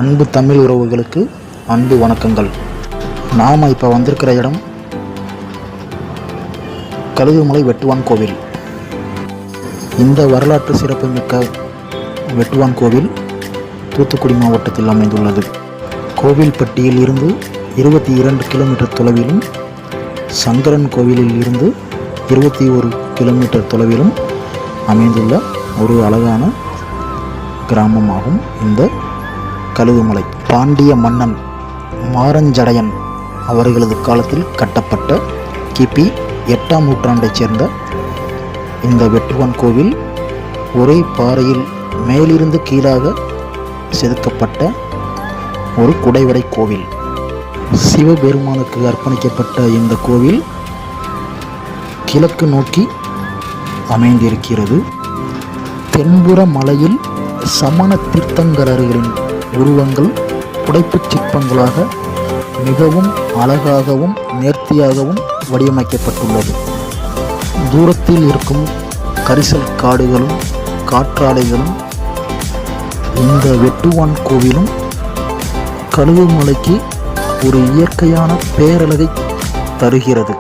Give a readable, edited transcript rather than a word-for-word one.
அன்பு தமிழ் உறவுகளுக்கு அன்பு வணக்கங்கள். நாம் இப்போ வந்திருக்கிற இடம் கழுகுமலை வெட்டுவான் கோவில். இந்த வரலாற்று சிறப்புமிக்க வெட்டுவான் கோவில் தூத்துக்குடி மாவட்டத்தில் அமைந்துள்ளது. கோவில்பட்டியில் இருந்து 22 கிலோமீட்டர் தொலைவிலும், சங்கரன் கோவிலில் இருந்து 21 கிலோமீட்டர் தொலைவிலும் அமைந்துள்ள ஒரு அழகான கிராமமாகும் இந்த கழுகுமலை. பாண்டிய மன்னன் மாரஞ்சடையன் அவர்களது காலத்தில் கட்டப்பட்ட கிபி 8ஆம் நூற்றாண்டைச் சேர்ந்த இந்த வெட்டுவான் கோவில் ஒரே பாறையில் மேலிருந்து கீழாக செதுக்கப்பட்ட ஒரு குடைவரை கோவில். சிவபெருமானுக்கு அர்ப்பணிக்கப்பட்ட இந்த கோவில் கிழக்கு நோக்கி அமைந்திருக்கிறது. தென்புற மலையில் சமண தீர்த்தங்கரர்களின் உருவங்கள் புடைப்புச் சிற்பங்களாக மிகவும் அழகாகவும் நேர்த்தியாகவும் வடிவமைக்கப்பட்டுள்ளது. தூரத்தில் இருக்கும் கரிசல் காடுகளும் காற்றாலைகளும் இந்த வெட்டுவான் கோவிலும் கழுகுமலைக்கு ஒரு இயற்கையான பேரழகை தருகிறது.